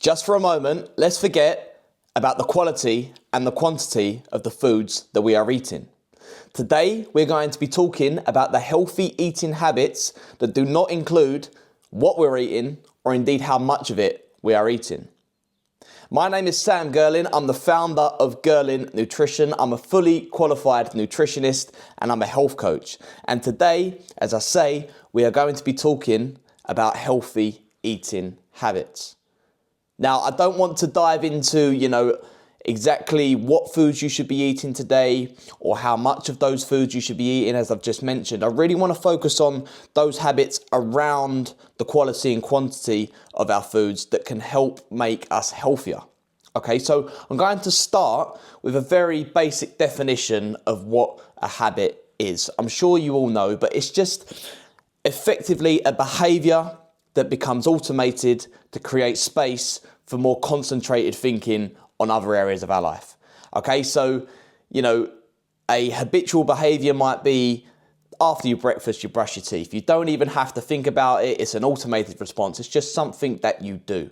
Just for a moment, let's forget about the quality and the quantity of the foods that we are eating. Today, we're going to be talking about the healthy eating habits that do not include what we're eating or indeed how much of it we are eating. My name is Sam Gerlin. I'm the founder of Gerlin Nutrition. I'm a fully qualified nutritionist and I'm a health coach. And today, as I say, we are going to be talking about healthy eating habits. Now, I don't want to dive into, exactly what foods you should be eating today or how much of those foods you should be eating, as I've just mentioned. I really want to focus on those habits around the quality and quantity of our foods that can help make us healthier. Okay, so I'm going to start with a very basic definition of what a habit is. I'm sure you all know, but it's just effectively a behavior that becomes automated to create space for more concentrated thinking on other areas of our life. Okay, so, a habitual behavior might be after your breakfast, you brush your teeth. You don't even have to think about it. It's an automated response. It's just something that you do.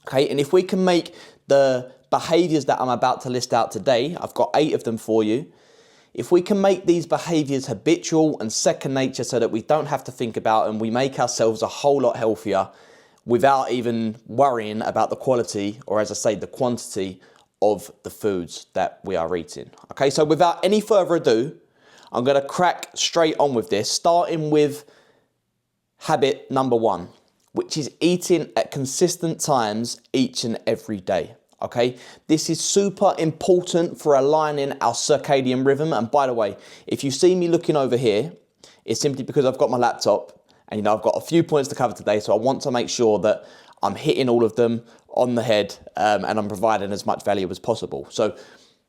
Okay, and if we can make the behaviors that I'm about to list out today, I've got 8 of them for you. If we can make these behaviors habitual and second nature so that we don't have to think about them, we make ourselves a whole lot healthier without even worrying about the quality, or as I say, the quantity of the foods that we are eating. Okay, so without any further ado, I'm going to crack straight on with this, starting with habit number 1, which is eating at consistent times each and every day. Okay, this is super important for aligning our circadian rhythm. And by the way, if you see me looking over here, it's simply because I've got my laptop and I've got a few points to cover today. So I want to make sure that I'm hitting all of them on the head and I'm providing as much value as possible. So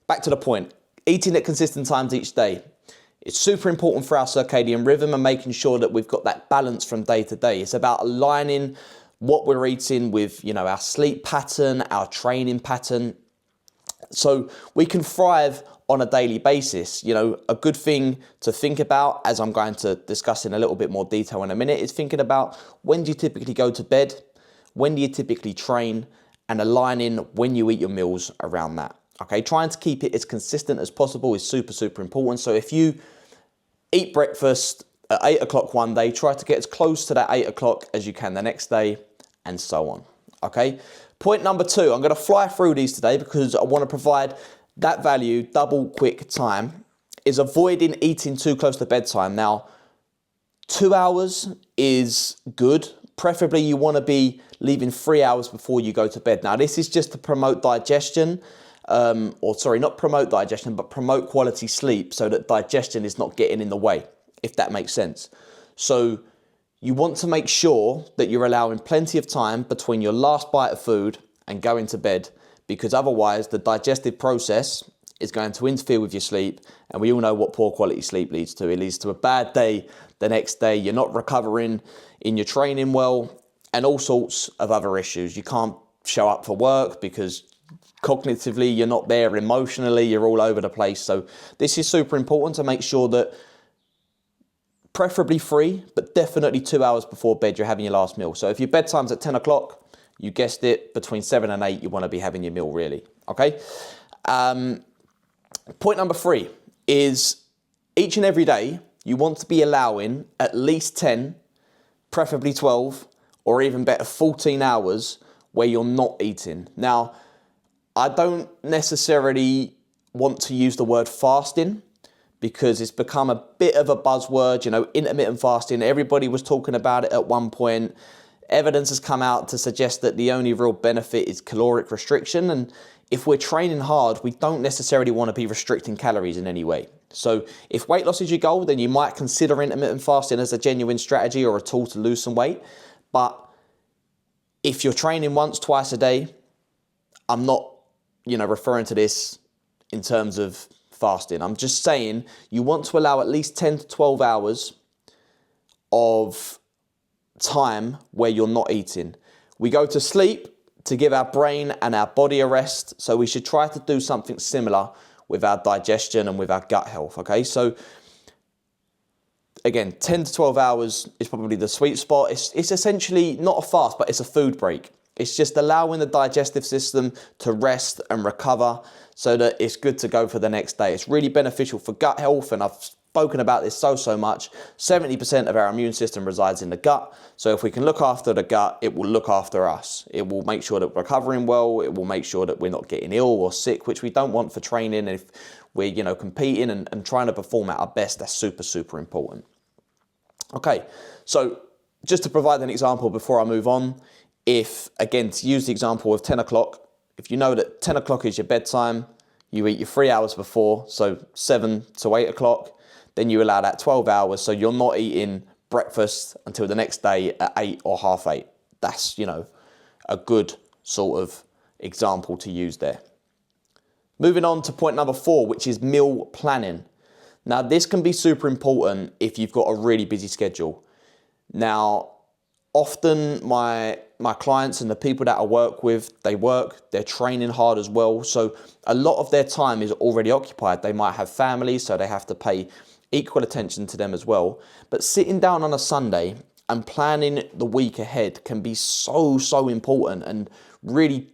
back to the point, eating at consistent times each day. It's super important for our circadian rhythm and making sure that we've got that balance from day to day. It's about aligning what we're eating with, our sleep pattern, our training pattern, so we can thrive on a daily basis. A good thing to think about, as I'm going to discuss in a little bit more detail in a minute, is thinking about when do you typically go to bed, when do you typically train, and aligning when you eat your meals around that. Okay, trying to keep it as consistent as possible is super, super important. So if you eat breakfast at 8 o'clock one day, try to get as close to that 8 o'clock as you can the next day, and so on. Okay, point number 2, I'm going to fly through these today because I want to provide that value double quick time, is avoiding eating too close to bedtime. Now, 2 hours is good. Preferably you want to be leaving 3 hours before you go to bed. Now, this is just to promote digestion, not promote digestion, but promote quality sleep so that digestion is not getting in the way, if that makes sense. So you want to make sure that you're allowing plenty of time between your last bite of food and going to bed, because otherwise the digestive process is going to interfere with your sleep, and we all know what poor quality sleep leads to. It leads to a bad day the next day. You're not recovering in your training well, and all sorts of other issues. You can't show up for work because cognitively you're not there, emotionally you're all over the place. So this is super important to make sure that preferably 3, but definitely 2 hours before bed you're having your last meal. So if your bedtime's at 10 o'clock, you guessed it, between 7 and 8 you want to be having your meal really. Okay. Point number 3 is each and every day you want to be allowing at least 10, preferably 12, or even better 14 hours where you're not eating. Now, I don't necessarily want to use the word fasting because it's become a bit of a buzzword, intermittent fasting. Everybody was talking about it at one point. Evidence has come out to suggest that the only real benefit is caloric restriction. And if we're training hard, we don't necessarily want to be restricting calories in any way. So if weight loss is your goal, then you might consider intermittent fasting as a genuine strategy or a tool to lose some weight. But if you're training once, twice a day, I'm not, referring to this in terms of fasting. I'm just saying you want to allow at least 10 to 12 hours of time where you're not eating. We go to sleep to give our brain and our body a rest, so we should try to do something similar with our digestion and with our gut health. Okay, so again, 10 to 12 hours is probably the sweet spot. It's essentially not a fast, but it's a food break. It's just allowing the digestive system to rest and recover so that it's good to go for the next day. It's really beneficial for gut health, and I've spoken about this so much. 70% of our immune system resides in the gut. So if we can look after the gut, it will look after us. It will make sure that we're recovering well. It will make sure that we're not getting ill or sick, which we don't want for training. If we're, competing and trying to perform at our best, that's super important. Okay, so just to provide an example before I move on, if, again, to use the example of 10 o'clock, if you know that 10 o'clock is your bedtime, you eat your 3 hours before, so 7 to 8 o'clock, then you allow that 12 hours, so you're not eating breakfast until the next day at 8 or half 8. That's, a good sort of example to use there. Moving on to point number 4, which is meal planning. Now, this can be super important if you've got a really busy schedule. Now, often my clients and the people that I work with, they're training hard as well. So a lot of their time is already occupied. They might have families, so they have to pay equal attention to them as well. But sitting down on a Sunday and planning the week ahead can be so important and really,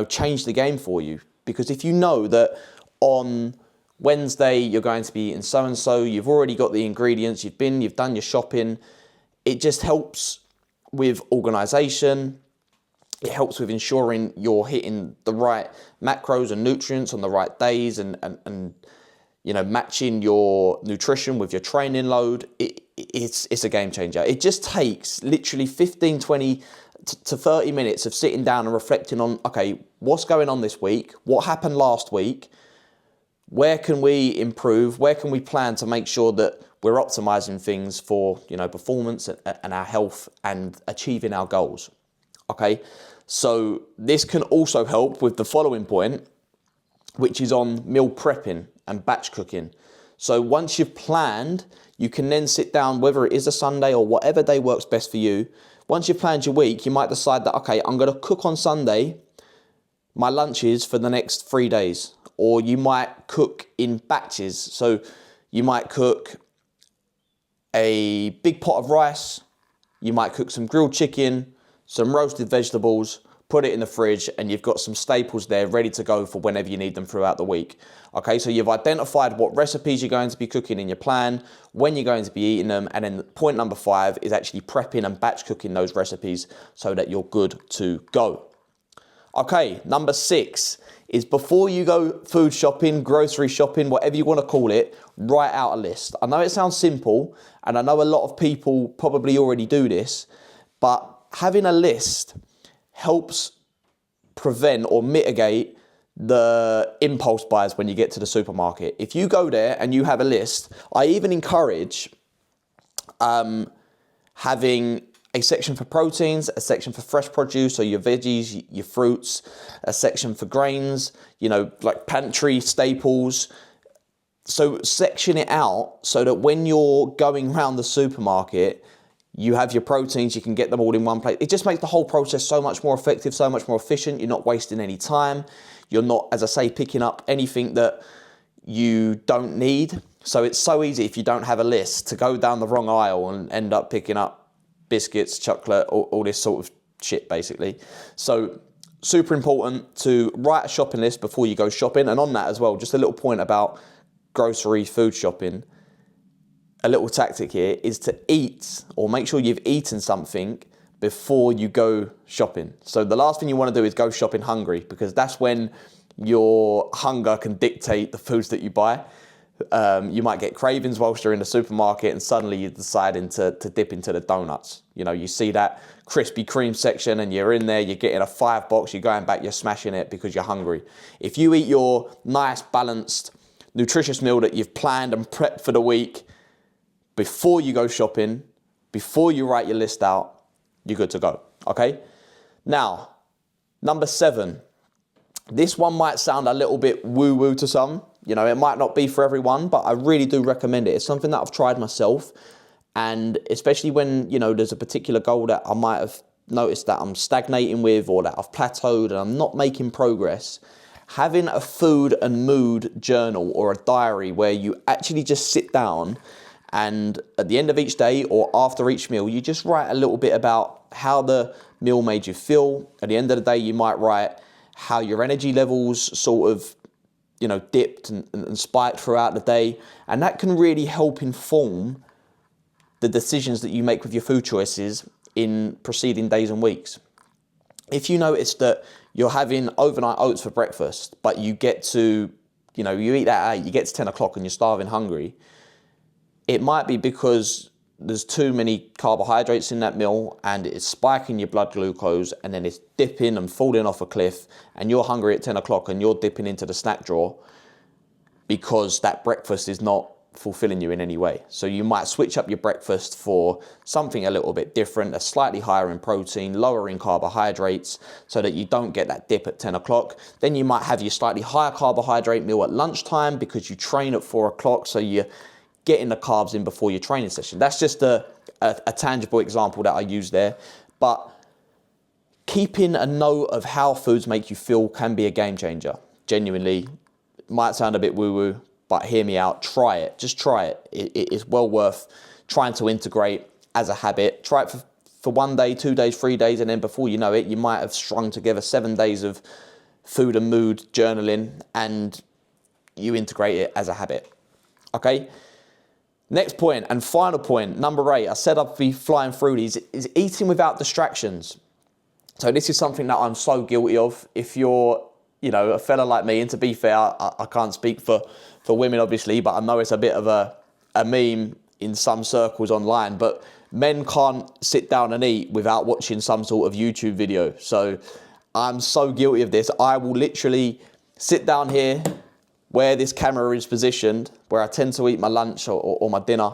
change the game for you. Because if you know that on Wednesday you're going to be eating so-and-so, you've already got the ingredients, you've done your shopping, it just helps with organization. It helps with ensuring you're hitting the right macros and nutrients on the right days and matching your nutrition with your training load. It's a game changer. It just takes literally 15, 20 to 30 minutes of sitting down and reflecting on, okay, what's going on this week? What happened last week? Where can we improve? Where can we plan to make sure that we're optimizing things for, performance and our health and achieving our goals? Okay, so this can also help with the following point, which is on meal prepping and batch cooking. So once you've planned, you can then sit down, whether it is a Sunday or whatever day works best for you. Once you've planned your week, you might decide that, okay, I'm going to cook on Sunday my lunches for the next 3 days. Or you might cook in batches. So you might cook a big pot of rice, you might cook some grilled chicken, some roasted vegetables, put it in the fridge, and you've got some staples there ready to go for whenever you need them throughout the week. Okay, so you've identified what recipes you're going to be cooking in your plan, when you're going to be eating them, and then point number 5 is actually prepping and batch cooking those recipes so that you're good to go. Okay, number 6 is before you go food shopping, grocery shopping, whatever you want to call it, write out a list. I know it sounds simple, and I know a lot of people probably already do this, but having a list helps prevent or mitigate the impulse buys when you get to the supermarket. If you go there and you have a list, I even encourage having a section for proteins, a section for fresh produce, so your veggies, your fruits, a section for grains, like pantry staples. So section it out so that when you're going around the supermarket, you have your proteins, you can get them all in one place. It just makes the whole process so much more effective, so much more efficient. You're not wasting any time. You're not, as I say, picking up anything that you don't need. So it's so easy if you don't have a list to go down the wrong aisle and end up picking up biscuits, chocolate, all this sort of shit, basically. So super important to write a shopping list before you go shopping. And on that as well, just a little point about grocery food shopping. A little tactic here is to eat or make sure you've eaten something before you go shopping. So the last thing you want to do is go shopping hungry, because that's when your hunger can dictate the foods that you buy. You might get cravings whilst you're in the supermarket and suddenly you're deciding to dip into the donuts. You see that Krispy Kreme section and you're in there, you're getting a 5 box, you're going back, you're smashing it because you're hungry. If you eat your nice, balanced, nutritious meal that you've planned and prepped for the week before you go shopping, before you write your list out, you're good to go, okay? Now, number 7. This one might sound a little bit woo-woo to some. It might not be for everyone, but I really do recommend it. It's something that I've tried myself. And especially when, there's a particular goal that I might have noticed that I'm stagnating with or that I've plateaued and I'm not making progress, having a food and mood journal or a diary where you actually just sit down and at the end of each day or after each meal, you just write a little bit about how the meal made you feel. At the end of the day, you might write how your energy levels sort of, dipped and spiked throughout the day. And that can really help inform the decisions that you make with your food choices in preceding days and weeks. If you notice that you're having overnight oats for breakfast, but you get to, you eat that at 8, you get to 10 o'clock and you're starving hungry, it might be because there's too many carbohydrates in that meal and it's spiking your blood glucose, and then it's dipping and falling off a cliff, and you're hungry at 10 o'clock and you're dipping into the snack drawer because that breakfast is not fulfilling you in any way. So you might switch up your breakfast for something a little bit different, a slightly higher in protein, lower in carbohydrates, so that you don't get that dip at 10 o'clock. Then you might have your slightly higher carbohydrate meal at lunchtime because you train at 4 o'clock, so you're getting the carbs in before your training session. That's just a tangible example that I use there. But keeping a note of how foods make you feel can be a game changer. Genuinely, it might sound a bit woo-woo, but hear me out, try it, just try it. It is well worth trying to integrate as a habit. Try it for 1 day, 2 days, 3 days, and then before you know it, you might have strung together 7 days of food and mood journaling, and you integrate it as a habit, okay? Next point and final point, number 8, I said I'd be flying through these, is eating without distractions. So this is something that I'm so guilty of. If you're, a fella like me, and to be fair, I can't speak for women obviously, but I know it's a bit of a meme in some circles online, but men can't sit down and eat without watching some sort of YouTube video. So I'm so guilty of this. I will literally sit down here where this camera is positioned, where I tend to eat my lunch or my dinner,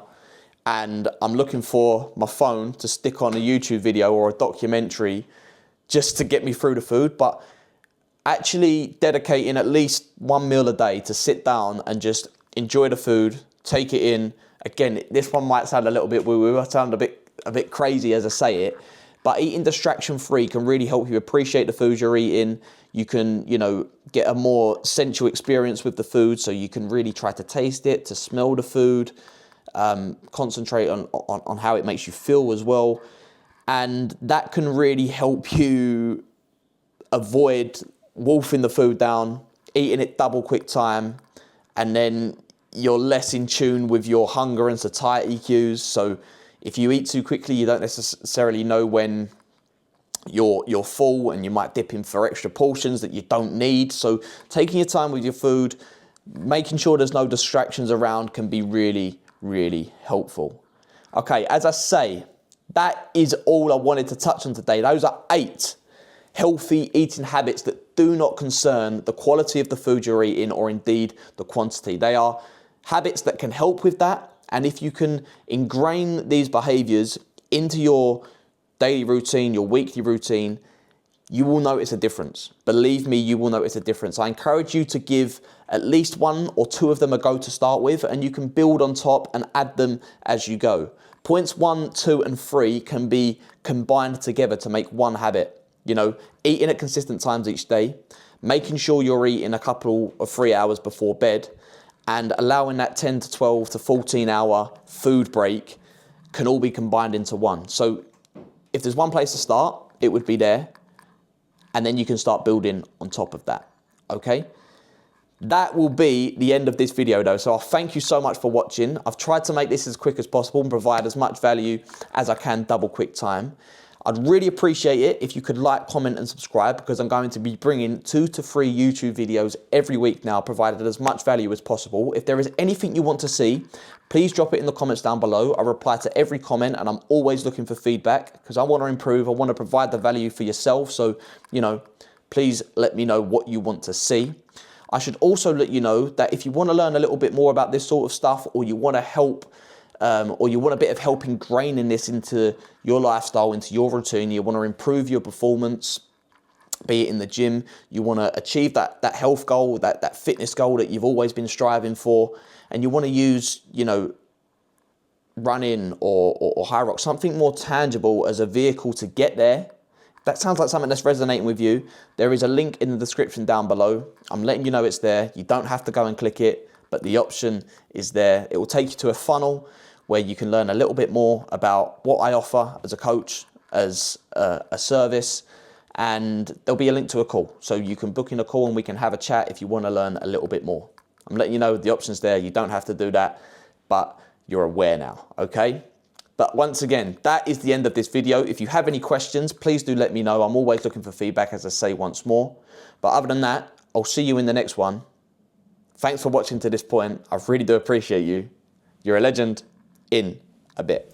and I'm looking for my phone to stick on a YouTube video or a documentary just to get me through the food. But actually dedicating at least 1 meal a day to sit down and just enjoy the food, take it in. Again, this one might sound a little bit woo-woo, I sound a bit crazy as I say it, but eating distraction-free can really help you appreciate the food you're eating. You can, get a more sensual experience with the food, so you can really try to taste it, to smell the food, concentrate on how it makes you feel as well. And that can really help you avoid wolfing the food down, eating it double quick time, and then you're less in tune with your hunger and satiety cues. So if you eat too quickly, you don't necessarily know when you're full, and you might dip in for extra portions that you don't need. So taking your time with your food, making sure there's no distractions around, can be really, really helpful. Okay, as I say, that is all I wanted to touch on today. Those are 8 healthy eating habits that do not concern the quality of the food you're eating, or indeed the quantity. They are habits that can help with that. And if you can ingrain these behaviors into your daily routine, your weekly routine, you will notice a difference. Believe me, you will notice a difference. I encourage you to give at least 1 or 2 of them a go to start with, and you can build on top and add them as you go. Points 1, 2, and 3 can be combined together to make one habit. Eating at consistent times each day, making sure you're eating a couple of 3 hours before bed, and allowing that 10 to 12 to 14 hour food break can all be combined into one. So if there's one place to start, it would be there. And then you can start building on top of that, okay? That will be the end of this video though. So I'll thank you so much for watching. I've tried to make this as quick as possible and provide as much value as I can double quick time. I'd really appreciate it if you could like, comment and subscribe, because I'm going to be bringing 2 to 3 YouTube videos every week now, provided as much value as possible. If there is anything you want to see, please drop it in the comments down below. I reply to every comment, and I'm always looking for feedback because I want to improve. I want to provide the value for yourself. So, please let me know what you want to see. I should also let you know that if you want to learn a little bit more about this sort of stuff, or you want to help, or you want a bit of help ingraining this into your lifestyle, into your routine, you want to improve your performance, be it in the gym, you want to achieve that health goal, that fitness goal that you've always been striving for, and you want to use, running or high rock, something more tangible as a vehicle to get there. That sounds like something that's resonating with you. There is a link in the description down below. I'm letting you know it's there. You don't have to go and click it, but the option is there. It will take you to a funnel where you can learn a little bit more about what I offer as a coach, as a service, and there'll be a link to a call. So you can book in a call and we can have a chat if you want to learn a little bit more. I'm letting you know the options there. You don't have to do that, but you're aware now, okay? But once again, that is the end of this video. If you have any questions, please do let me know. I'm always looking for feedback, as I say once more. But other than that, I'll see you in the next one. Thanks for watching to this point. I really do appreciate you. You're a legend. In a bit.